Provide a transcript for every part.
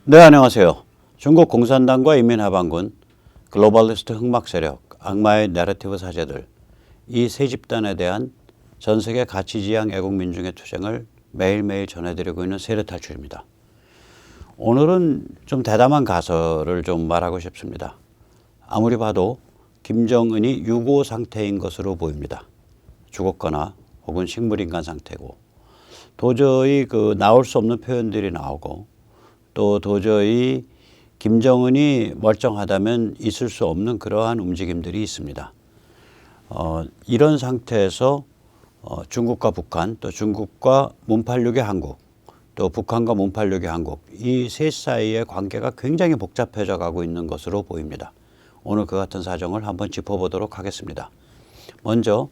네, 안녕하세요. 중국 공산당과 인민해방군, 글로벌리스트 흑막 세력, 악마의 내러티브 사제들, 이 세 집단에 대한 전 세계 가치지향 애국민중의 투쟁을 매일매일 전해드리고 있는 세례탈출입니다. 오늘은 좀 대담한 가설을 좀 말하고 싶습니다. 아무리 봐도 김정은이 유고 상태인 것으로 보입니다. 죽었거나 혹은 식물인간 상태고, 도저히 나올 수 없는 표현들이 나오고, 또 도저히 김정은이 멀쩡하다면 있을 수 없는 그러한 움직임들이 있습니다. 이런 상태에서 중국과 북한, 또 중국과 문86의 한국, 또 북한과 문86의 한국, 이 셋 사이의 관계가 굉장히 복잡해져 가고 있는 것으로 보입니다. 오늘 그 같은 사정을 한번 짚어보도록 하겠습니다. 먼저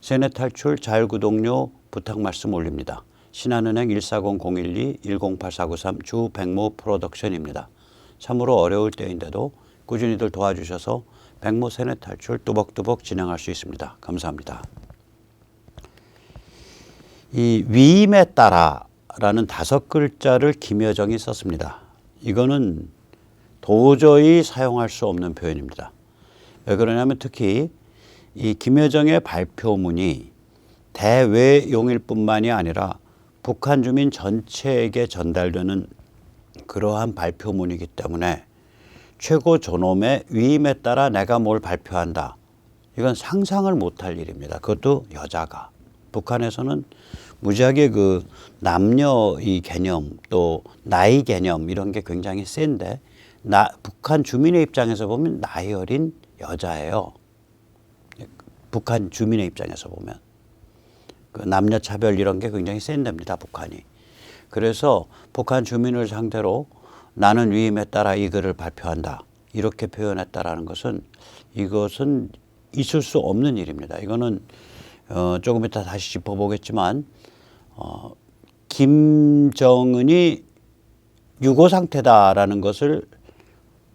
세뇌탈출 자율구독료 부탁 말씀 올립니다. 신한은행 140-012-108493 주백모 프로덕션입니다. 참으로 어려울 때인데도 꾸준히들 도와주셔서 백모 세뇌탈출 뚜벅뚜벅 진행할 수 있습니다. 감사합니다. 이 위임에 따라라는 5글자를 김여정이 썼습니다. 이거는 도저히 사용할 수 없는 표현입니다. 왜 그러냐면 특히 이 김여정의 발표문이 대외용일 뿐만이 아니라 북한 주민 전체에게 전달되는 그러한 발표문이기 때문에 최고 존엄의 위임에 따라 내가 뭘 발표한다. 이건 상상을 못할 일입니다. 그것도 여자가. 북한에서는 무지하게 남녀 이 개념 또 나이 개념 이런 게 굉장히 센데 북한 주민의 입장에서 보면 나이 어린 여자예요. 북한 주민의 입장에서 보면. 남녀 차별 이런 게 굉장히 센답니다, 북한이. 그래서 북한 주민을 상대로 나는 위임에 따라 이 글을 발표한다. 이렇게 표현했다라는 것은 이것은 있을 수 없는 일입니다. 이거는 조금 이따 다시 짚어보겠지만 김정은이 유고 상태다라는 것을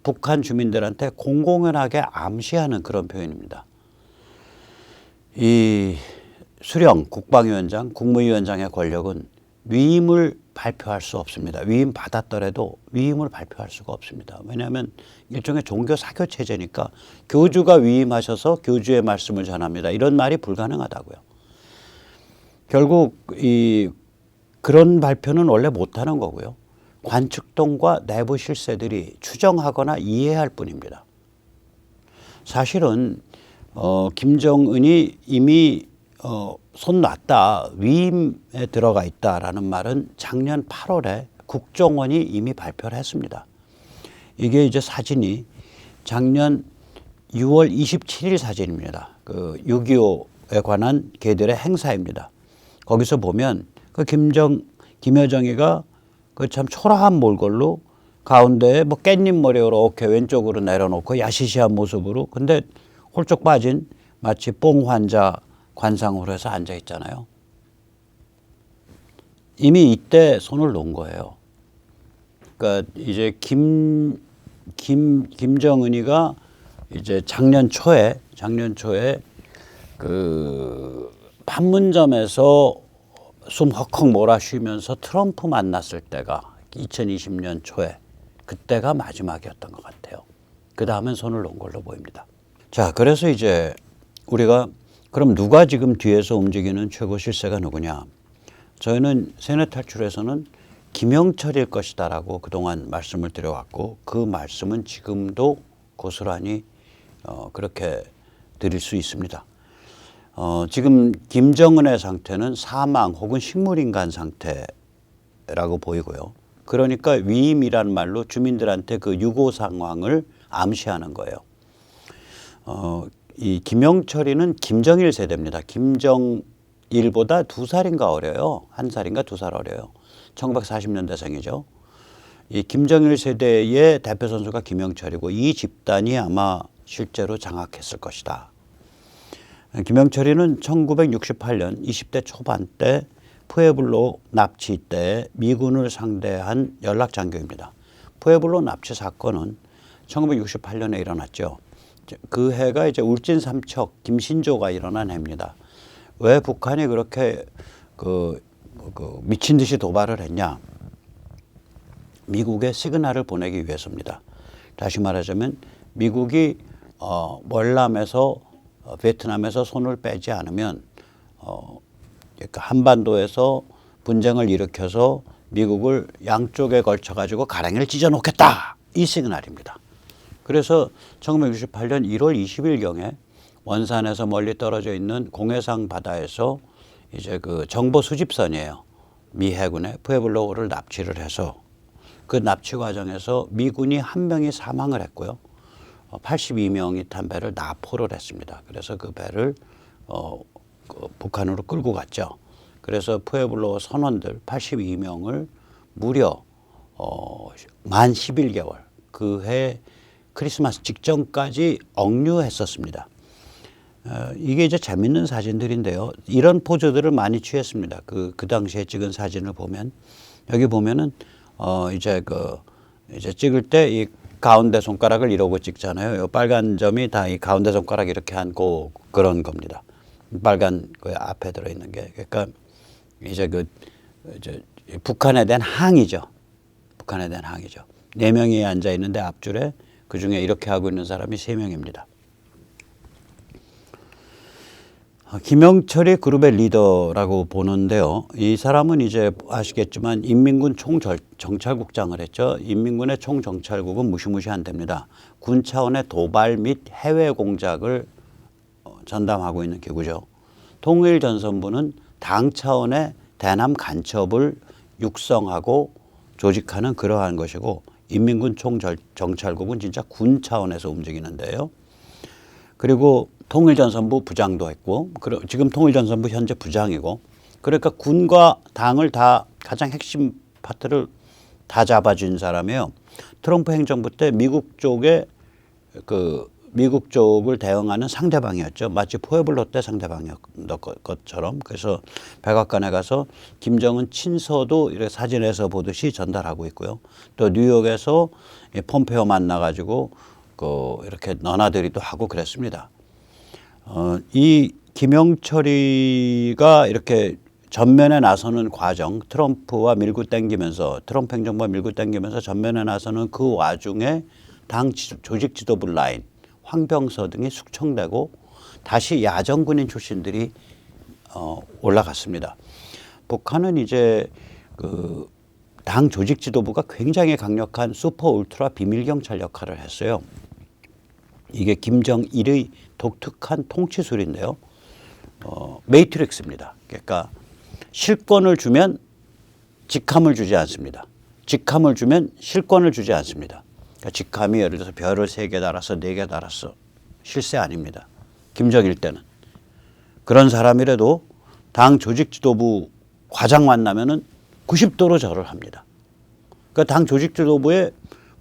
북한 주민들한테 공공연하게 암시하는 그런 표현입니다. 이 수령, 국방위원장, 국무위원장의 권력은 위임을 발표할 수 없습니다. 위임 받았더라도 위임을 발표할 수가 없습니다. 왜냐하면 일종의 종교 사교 체제니까 교주가 위임하셔서 교주의 말씀을 전합니다. 이런 말이 불가능하다고요. 결국 그런 발표는 원래 못하는 거고요. 관측동과 내부 실세들이 추정하거나 이해할 뿐입니다. 사실은 김정은이 이미 손 놨다, 위임에 들어가 있다라는 말은 작년 8월에 국정원이 이미 발표를 했습니다. 이게 이제 사진이 작년 6월 27일 사진입니다. 6.25에 관한 개들의 행사입니다. 거기서 보면 김여정이가 참 초라한 몰골로 가운데에 깻잎 머리 이렇게 왼쪽으로 내려놓고 야시시한 모습으로 근데 홀쭉 빠진 마치 뽕 환자 관상으로 해서 앉아 있잖아요. 이미 이때 손을 놓은 거예요. 그러니까 이제 김정은이가 이제 작년 초에 판문점에서 숨 헉헉 몰아쉬면서 트럼프 만났을 때가 2020년 초에 그때가 마지막이었던 것 같아요. 그 다음엔 손을 놓은 걸로 보입니다. 자, 그래서 이제 우리가 그럼 누가 지금 뒤에서 움직이는 최고 실세가 누구냐? 저희는 세뇌탈출에서는 김영철일 것이다라고 그동안 말씀을 드려왔고 그 말씀은 지금도 고스란히 그렇게 드릴 수 있습니다. 지금 김정은의 상태는 사망 혹은 식물인간 상태라고 보이고요. 그러니까 위임이란 말로 주민들한테 그 유고 상황을 암시하는 거예요. 이 김영철이는 김정일 세대입니다. 김정일보다 2살인가 어려요. 1살인가 2살 어려요. 1940년대생이죠. 이 김정일 세대의 대표 선수가 김영철이고 이 집단이 아마 실제로 장악했을 것이다. 김영철이는 1968년 20대 초반 때 푸에블로 납치 때 미군을 상대한 연락장교입니다. 푸에블로 납치 사건은 1968년에 일어났죠. 그 해가 이제 울진 삼척 김신조가 일어난 해입니다. 왜 북한이 그렇게 미친 듯이 도발을 했냐? 미국에 시그널을 보내기 위해서입니다. 다시 말하자면 미국이 월남에서 베트남에서 손을 빼지 않으면 그러니까 한반도에서 분쟁을 일으켜서 미국을 양쪽에 걸쳐 가지고 가랑이를 찢어 놓겠다, 이 시그널입니다. 그래서 1968년 1월 20일경에 원산에서 멀리 떨어져 있는 공해상 바다에서 이제 그 정보 수집선이에요. 미 해군의 푸에블로를 납치를 해서 그 납치 과정에서 미군이 한 명이 사망을 했고요. 82명이 탄 배를 납포를 했습니다. 그래서 그 배를 그 북한으로 끌고 갔죠. 그래서 푸에블로 선원들 82명을 무려 만 11개월 그 해 크리스마스 직전까지 억류했었습니다. 이게 이제 재밌는 사진들인데요. 이런 포즈들을 많이 취했습니다. 그 당시에 찍은 사진을 보면 여기 보면은 이제 찍을 때 이 가운데 손가락을 이러고 찍잖아요. 이 빨간 점이 다 이 가운데 손가락 이렇게 한 그런 겁니다. 빨간 그 앞에 들어 있는 게, 그러니까 이제 이제 북한에 대한 항의죠. 북한에 대한 항의죠. 4명이 앉아 있는데 앞줄에 그 중에 이렇게 하고 있는 사람이 3명입니다. 김영철이 그룹의 리더라고 보는데요. 이 사람은 이제 아시겠지만 인민군 총정찰국장을 했죠. 인민군의 총정찰국은 무시무시한 데입니다. 군 차원의 도발 및 해외 공작을 전담하고 있는 기구죠. 통일전선부는 당 차원의 대남 간첩을 육성하고 조직하는 그러한 것이고, 인민군 총정찰국은 진짜 군 차원에서 움직이는데요. 그리고 통일전선부 부장도 했고, 지금 통일전선부 현재 부장이고, 그러니까 군과 당을 다 가장 핵심 파트를 다 잡아준 사람이에요. 트럼프 행정부 때 미국 쪽을 대응하는 상대방이었죠. 마치 푸에블로 때 상대방이었던 것처럼. 그래서 백악관에 가서 김정은 친서도 이렇게 사진에서 보듯이 전달하고 있고요. 또 뉴욕에서 폼페오 만나가지고 이렇게 너나들이도 하고 그랬습니다. 이 김영철이가 이렇게 전면에 나서는 과정, 트럼프 행정부와 밀고 당기면서 전면에 나서는 그 와중에 당 조직 지도부 라인, 황병서 등이 숙청되고 다시 야전군인 출신들이 올라갔습니다. 북한은 이제 당 조직 지도부가 굉장히 강력한 슈퍼 울트라 비밀 경찰 역할을 했어요. 이게 김정일의 독특한 통치술인데요. 매트릭스입니다. 그러니까 실권을 주면 직함을 주지 않습니다. 직함을 주면 실권을 주지 않습니다. 그러니까 직함이 예를 들어서 별을 3개 달았어, 4개 달았어. 실세 아닙니다. 김정일 때는. 그런 사람이라도 당 조직 지도부 과장 만나면은 90도로 절을 합니다. 그러니까 당 조직 지도부의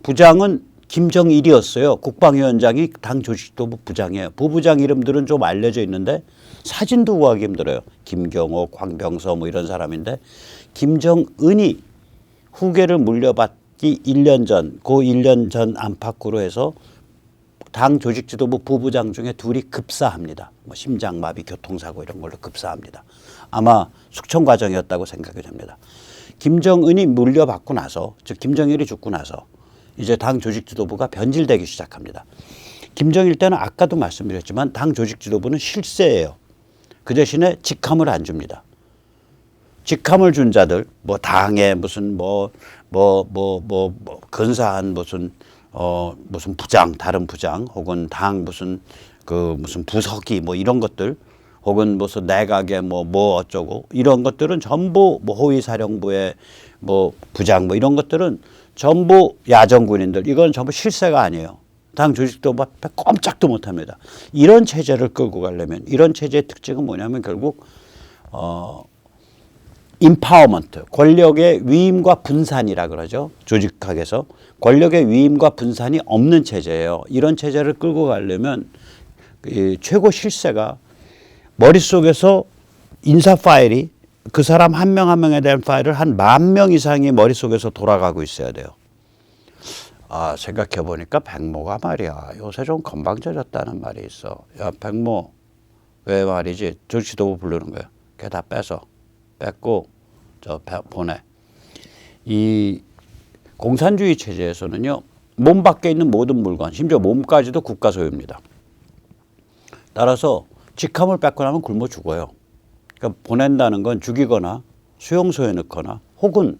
부장은 김정일이었어요. 국방위원장이 당 조직지도부 부장이에요. 부부장 이름들은 좀 알려져 있는데 사진도 구하기 힘들어요. 김경옥, 황병서 뭐 이런 사람인데, 김정은이 후계를 물려받기 1년 전, 그 1년 전 안팎으로 해서 당 조직지도부 부부장 중에 둘이 급사합니다. 뭐 심장마비, 교통사고 이런 걸로 급사합니다. 아마 숙청 과정이었다고 생각이 됩니다. 김정은이 물려받고 나서, 즉 김정일이 죽고 나서 이제 당 조직 지도부가 변질되기 시작합니다. 김정일 때는 아까도 말씀드렸지만 당 조직 지도부는 실세예요. 그 대신에 직함을 안 줍니다. 직함을 준 자들, 뭐 당의 무슨 근사한 무슨 부장, 다른 부장, 혹은 당 무슨 부서기 뭐 이런 것들, 혹은 무슨 내각의 뭐 어쩌고 이런 것들은 전부 호위사령부의 부장 이런 것들은 전부 야전군인들. 이건 전부 실세가 아니에요. 당 조직도 앞에 꼼짝도 못합니다. 이런 체제를 끌고 가려면, 이런 체제의 특징은 뭐냐면 결국 임파워먼트, 권력의 위임과 분산이라 그러죠. 조직학에서 권력의 위임과 분산이 없는 체제예요. 이런 체제를 끌고 가려면 최고 실세가 머릿속에서 인사 파일이, 그 사람 한 명 한 명에 대한 파일을 한 10,000명 이상이 머릿속에서 돌아가고 있어야 돼요. 생각해 보니까 백모가 말이야, 요새 좀 건방져졌다는 말이 있어. 야, 백모, 왜 말이지? 조직지도부 부르는 거야. 걔 다 뺐고 보내. 이 공산주의 체제에서는요, 몸 밖에 있는 모든 물건, 심지어 몸까지도 국가 소유입니다. 따라서 직함을 뺏고 나면 굶어 죽어요. 그러니까 보낸다는 건 죽이거나 수용소에 넣거나 혹은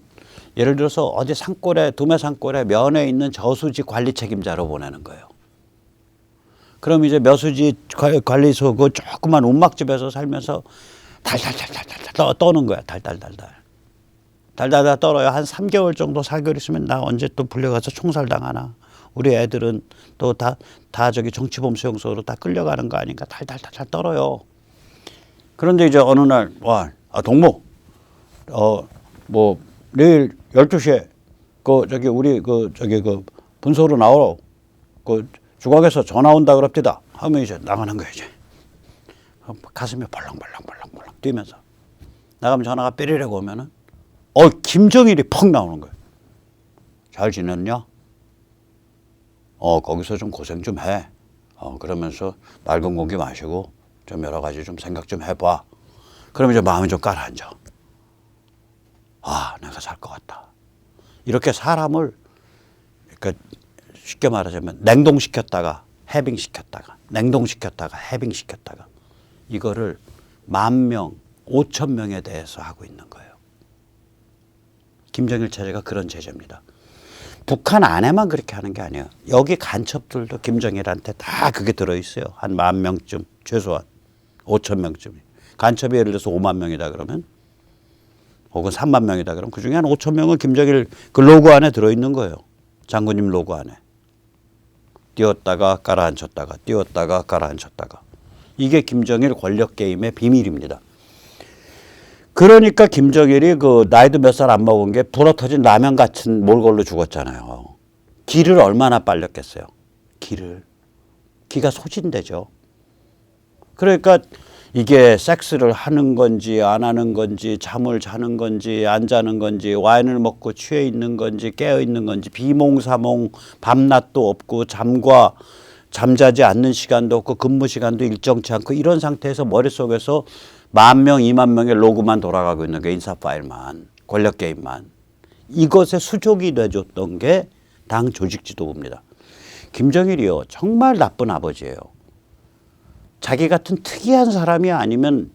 예를 들어서 어디 산골에, 도매 산골에 면에 있는 저수지 관리 책임자로 보내는 거예요. 그럼 이제 묘수지 관리소 그 조그만 운막집에서 살면서 달달달달달 떠는 거야. 달달달 떨어요. 한 3개월 정도 4개월 있으면 나 언제 또 불려가서 총살 당하나. 우리 애들은 또 다 저기 정치범 수용소로 다 끌려가는 거 아닌가. 달달달 떨어요. 그런데 이제 어느 날, 동무, 뭐 내일 12시에 저기 우리 그 분소로 나오라. 주각에서 전화 온다 그럽디다 하면 이제 나가는 거야. 이제 가슴이 벌렁벌렁 뛰면서 나가면 전화가 삐리라고 오면은 김정일이 퍽 나오는 거예요. 잘 지냈냐? 거기서 좀 고생 좀 해. 그러면서 맑은 공기 마시고 좀 여러 가지 좀 생각 좀 해봐. 그러면 이제 마음이 좀 가라앉아. 내가 살 것 같다. 이렇게 사람을 그러니까 쉽게 말하자면 냉동시켰다가 해빙시켰다가 냉동시켰다가 해빙시켰다가 이거를 10,000명, 5,000명에 대해서 하고 있는 거예요. 김정일 체제가 그런 체제입니다. 북한 안에만 그렇게 하는 게 아니에요. 여기 간첩들도 김정일한테 다 그게 들어있어요. 한 10,000명쯤 최소한 5,000명쯤. 간첩이 예를 들어서 50,000명이다 그러면 혹은 30,000명이다 그러면 그중에 한 5,000명은 김정일 그 로고 안에 들어있는 거예요. 장군님 로고 안에. 띄웠다가 깔아앉혔다가 띄웠다가 깔아앉혔다가. 이게 김정일 권력 게임의 비밀입니다. 그러니까 김정일이 그 나이도 몇 살 안 먹은 게 불어터진 라면 같은 몰골로 죽었잖아요. 기를 얼마나 빨렸겠어요. 기가 소진되죠. 그러니까 이게 섹스를 하는 건지 안 하는 건지 잠을 자는 건지 안 자는 건지 와인을 먹고 취해 있는 건지 깨어 있는 건지 비몽사몽 밤낮도 없고 잠자지 않는 시간도 없고 근무 시간도 일정치 않고 이런 상태에서 머릿속에서 10,000명, 20,000명의 로그만 돌아가고 있는 게 인사 파일만, 권력 게임만. 이것에 수족이 돼줬던 게 당 조직 지도부입니다. 김정일이요, 정말 나쁜 아버지예요. 자기 같은 특이한 사람이 아니면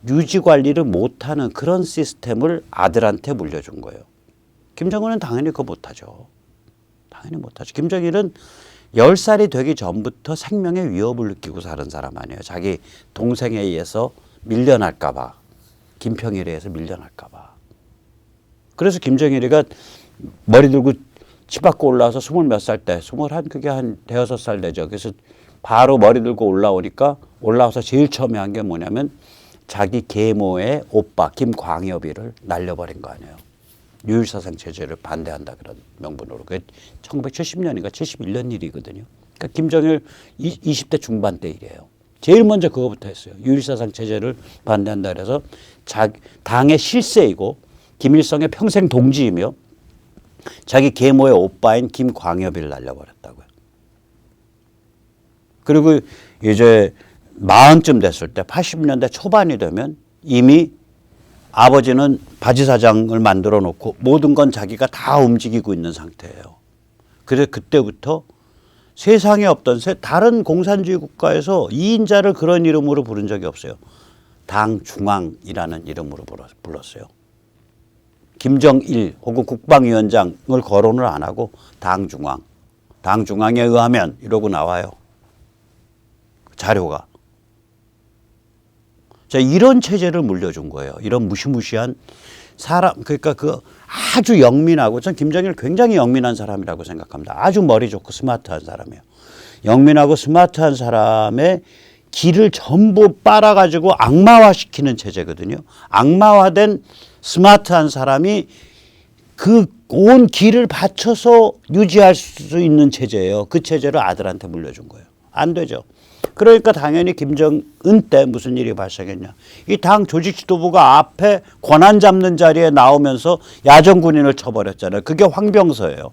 유지 관리를 못하는 그런 시스템을 아들한테 물려준 거예요. 김정은은 당연히 그거 못하죠. 당연히 못하죠. 김정일은 10살이 되기 전부터 생명의 위협을 느끼고 사는 사람 아니에요. 자기 동생에 의해서 밀려날까 봐. 김평일에 의해서 밀려날까 봐. 그래서 김정일이가 머리 들고 집 밖으로 올라와서 20몇 살 때, 그게 한 5살 되죠. 그래서 바로 머리 들고 올라오니까 올라와서 제일 처음에 한 게 뭐냐면 자기 계모의 오빠 김광엽이를 날려버린 거 아니에요. 유일사상 체제를 반대한다 그런 명분으로. 그게 1970년인가 71년 일이거든요. 그러니까 김정일 20대 중반 때 일이에요. 제일 먼저 그거부터 했어요. 유일사상 체제를 반대한다 그래서 당의 실세이고 김일성의 평생 동지이며 자기 계모의 오빠인 김광엽이를 날려버렸다고요. 그리고 이제 40쯤 됐을 때 80년대 초반이 되면 이미 아버지는 바지사장을 만들어 놓고 모든 건 자기가 다 움직이고 있는 상태예요. 그래서 그때부터 세상에 없던 다른 공산주의 국가에서 2인자를 그런 이름으로 부른 적이 없어요. 당중앙이라는 이름으로 불렀어요. 김정일 혹은 국방위원장을 거론을 안 하고 당중앙. 당중앙에 의하면 이러고 나와요. 자료가. 자, 이런 체제를 물려준 거예요. 이런 무시무시한 사람, 그러니까 그 아주 영민하고, 전 김정일 굉장히 영민한 사람이라고 생각합니다. 아주 머리 좋고 스마트한 사람이에요. 영민하고 스마트한 사람의 기를 전부 빨아가지고 악마화시키는 체제거든요. 악마화된 스마트한 사람이 그 온 기를 바쳐서 유지할 수 있는 체제예요. 그 체제를 아들한테 물려준 거예요. 안 되죠. 그러니까 당연히 김정은 때 무슨 일이 발생했냐. 이 당 조직 지도부가 앞에 권한 잡는 자리에 나오면서 야전군인을 쳐버렸잖아요. 그게 황병서예요.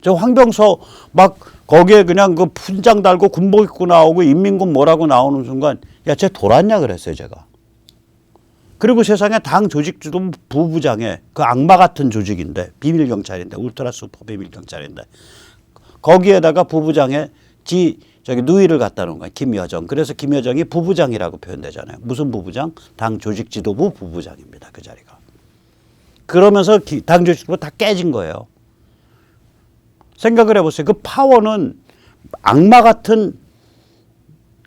저 황병서 막 거기에 그냥 그 훈장 달고 군복 입고 나오고 인민군 뭐라고 나오는 순간 야, 쟤 돌았냐 그랬어요, 제가. 그리고 세상에 당 조직주도 부부장에 그 악마 같은 조직인데 비밀 경찰인데 울트라 슈퍼 비밀 경찰인데 거기에다가 부부장에 저기 누이를 갖다 놓은 거야. 김여정. 그래서 김여정이 부부장이라고 표현되잖아요. 무슨 부부장? 당 조직 지도부 부부장입니다. 그 자리가. 그러면서 당 조직 지도부 다 깨진 거예요. 생각을 해보세요. 그 파워는 악마 같은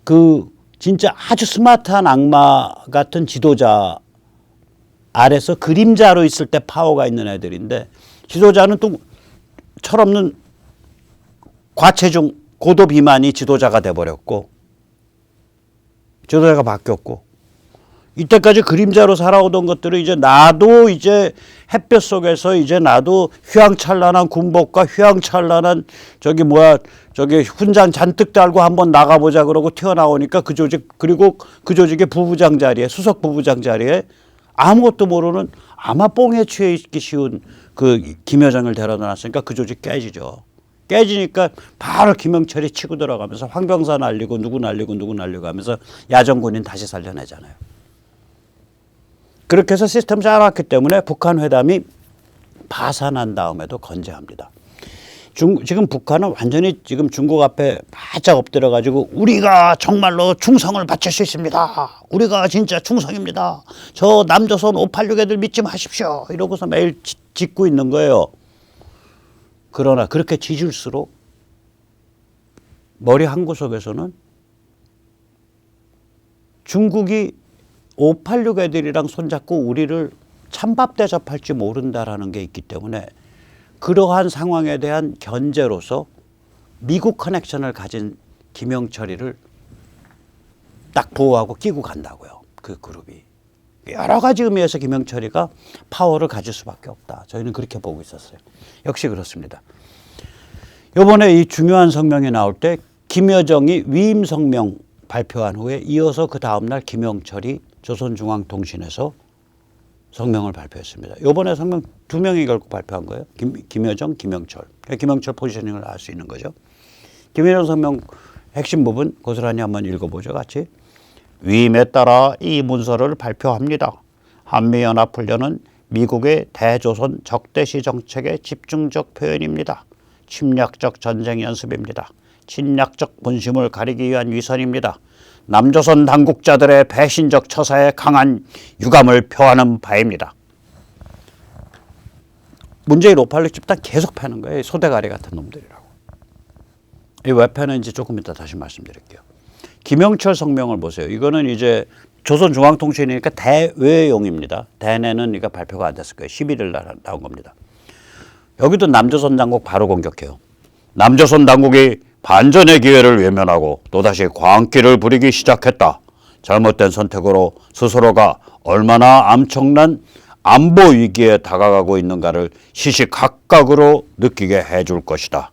그 진짜 아주 스마트한 악마 같은 지도자 아래서 그림자로 있을 때 파워가 있는 애들인데 지도자는 또 철없는 과체중 고도 비만이 지도자가 돼버렸고 지도자가 바뀌었고 이때까지 그림자로 살아오던 것들을 이제 나도 이제 햇볕 속에서 이제 나도 휘황찬란한 군복과 휘황찬란한 저기 훈장 잔뜩 달고 한번 나가보자 그러고 튀어나오니까 그 조직 그리고 그 조직의 부부장 자리에 수석 부부장 자리에 아무것도 모르는 아마 뽕에 취해 있기 쉬운 그 김여정을 데려다 놨으니까 그 조직 깨지죠. 깨지니까 바로 김영철이 치고 들어가면서 황병사 날리고 누구 날리고 하면서 야전군인 다시 살려내잖아요. 그렇게 해서 시스템 잘 왔기 때문에 북한 회담이 파산한 다음에도 건재합니다. 지금 북한은 완전히 지금 중국 앞에 바짝 엎드려 가지고 우리가 정말로 충성을 바칠 수 있습니다. 우리가 진짜 충성입니다. 저 남조선 586 애들 믿지 마십시오. 이러고서 매일 짓고 있는 거예요. 그러나 그렇게 짖을수록 머리 한 구석에서는 중국이 586 애들이랑 손잡고 우리를 찬밥 대접할지 모른다라는 게 있기 때문에 그러한 상황에 대한 견제로서 미국 커넥션을 가진 김영철이를 딱 보호하고 끼고 간다고요. 그 그룹이. 여러 가지 의미에서 김영철이가 파워를 가질 수밖에 없다. 저희는 그렇게 보고 있었어요. 역시 그렇습니다. 이번에 이 중요한 성명이 나올 때 김여정이 위임 성명 발표한 후에 이어서 그 다음날 김영철이 조선중앙통신에서 성명을 발표했습니다. 이번에 성명 두 명이 결국 발표한 거예요. 김여정, 김영철. 김영철 포지셔닝을 알 수 있는 거죠. 김여정 성명 핵심 부분 고스란히 한번 읽어보죠. 같이. 위임에 따라 이 문서를 발표합니다. 한미연합훈련은 미국의 대조선 적대시 정책의 집중적 표현입니다. 침략적 전쟁 연습입니다. 침략적 본심을 가리기 위한 위선입니다. 남조선 당국자들의 배신적 처사에 강한 유감을 표하는 바입니다. 문재인 586 집단 계속 패는 거예요. 소대가리 같은 놈들이라고. 이 왜 패는지 조금 이따 다시 말씀드릴게요. 김영철 성명을 보세요. 이거는 이제 조선중앙통신이니까 대외용입니다. 대내는 이거 발표가 안 됐을 거예요. 11일 날 나온 겁니다. 여기도 남조선 당국 바로 공격해요. 남조선 당국이 반전의 기회를 외면하고 또다시 광기를 부리기 시작했다. 잘못된 선택으로 스스로가 얼마나 엄청난 안보 위기에 다가가고 있는가를 시시각각으로 느끼게 해줄 것이다.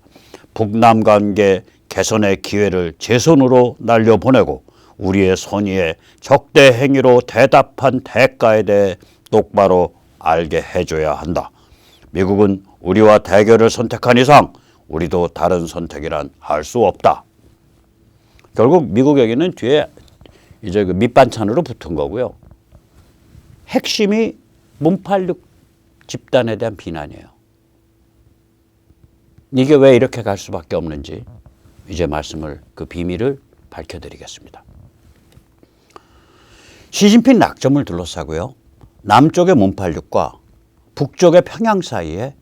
북남 관계 개선의 기회를 제 손으로 날려보내고 우리의 선의에 적대 행위로 대답한 대가에 대해 똑바로 알게 해줘야 한다. 미국은 우리와 대결을 선택한 이상 우리도 다른 선택이란 할 수 없다. 결국 미국에게는 뒤에 이제 그 밑반찬으로 붙은 거고요. 핵심이 문팔육 집단에 대한 비난이에요. 이게 왜 이렇게 갈 수밖에 없는지 이제 그 비밀을 밝혀드리겠습니다. 시진핑 낙점을 둘러싸고요. 남쪽의 문팔육과 북쪽의 평양 사이에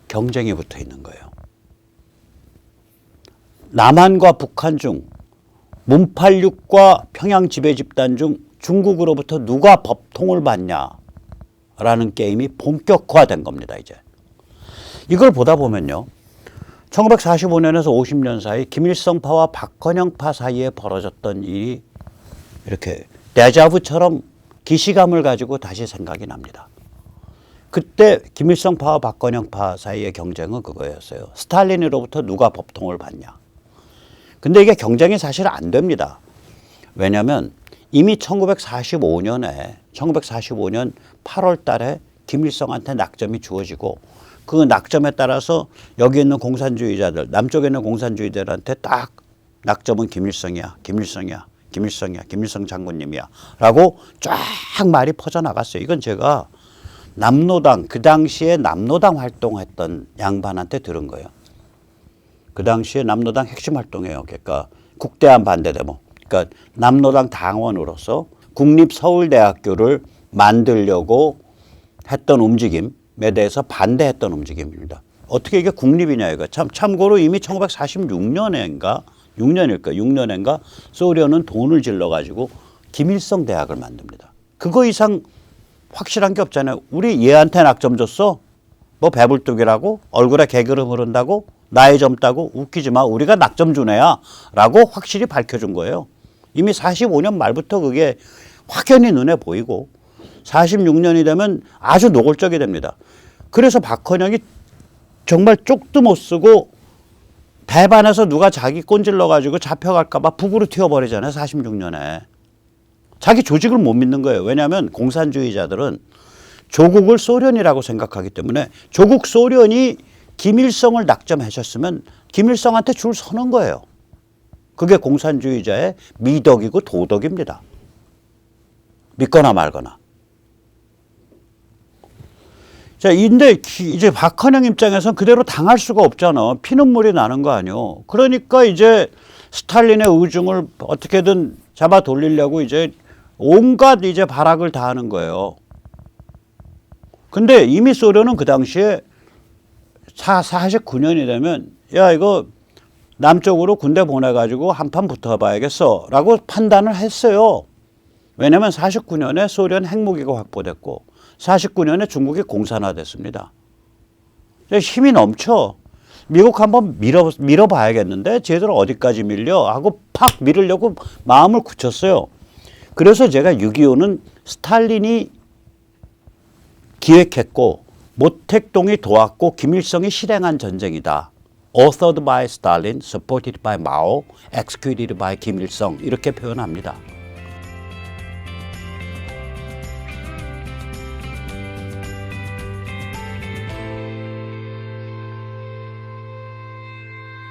경쟁이 붙어 있는 거예요. 남한과 북한 중 문팔육과 평양 지배 집단 중 중국으로부터 누가 법통을 받냐라는 게임이 본격화된 겁니다. 이제 이걸 보다 보면요. 1945년에서 50년 사이 김일성파와 박헌영파 사이에 벌어졌던 일이 이렇게 데자부처럼 기시감을 가지고 다시 생각이 납니다. 그때 김일성파와 박헌영파 사이의 경쟁은 그거였어요. 스탈린으로부터 누가 법통을 받냐. 근데 이게 경쟁이 사실 안 됩니다. 왜냐하면 이미 1945년 8월 달에 김일성한테 낙점이 주어지고 그 낙점에 따라서 여기 있는 공산주의자들, 남쪽에 있는 공산주의자들한테 딱 낙점은 김일성이야. 김일성이야. 김일성 장군님이야. 라고 쫙 말이 퍼져나갔어요. 이건 제가 남로당, 그 당시에 남로당 활동했던 양반한테 들은 거예요. 그 당시에 남로당 핵심 활동이에요. 그러니까 국대한 반대데모. 그러니까 남로당 당원으로서 국립서울대학교를 만들려고 했던 움직임에 대해서 반대했던 움직임입니다. 어떻게 이게 국립이냐 이거. 참고로 이미 1946년인가 6년인가 소련은 돈을 질러가지고 김일성 대학을 만듭니다. 그거 이상 확실한 게 없잖아요. 우리 얘한테 낙점 줬어? 뭐 배불뚝이라고? 얼굴에 개그름 흐른다고? 나이 젊다고? 웃기지 마. 우리가 낙점 준 애야. 라고 확실히 밝혀준 거예요. 이미 45년 말부터 그게 확연히 눈에 보이고 46년이 되면 아주 노골적이 됩니다. 그래서 박헌영이 정말 쪽도 못 쓰고 대반에서 누가 자기 꼰질러가지고 잡혀갈까 봐 북으로 튀어버리잖아요. 46년에. 자기 조직을 못 믿는 거예요. 왜냐하면 공산주의자들은 조국을 소련이라고 생각하기 때문에 조국 소련이 김일성을 낙점하셨으면 김일성한테 줄 서는 거예요. 그게 공산주의자의 미덕이고 도덕입니다. 믿거나 말거나. 자, 근데 이제 박헌영 입장에서는 그대로 당할 수가 없잖아. 피눈물이 나는 거 아니요. 그러니까 이제 스탈린의 의중을 어떻게든 잡아 돌리려고 이제 온갖 이제 발악을 다 하는 거예요. 근데 이미 소련은 그 당시에 49년이 되면 야, 이거 남쪽으로 군대 보내가지고 한판 붙어봐야겠어 라고 판단을 했어요. 왜냐하면 49년에 소련 핵무기가 확보됐고 49년에 중국이 공산화됐습니다. 힘이 넘쳐. 미국 한번 밀어봐야겠는데 쟤들 어디까지 밀려 하고 팍 밀으려고 마음을 굳혔어요. 그래서 제가 6.25는 스탈린이 기획했고 모택동이 도왔고 김일성이 실행한 전쟁이다. Authored by Stalin, supported by Mao, executed by 김일성 이렇게 표현합니다.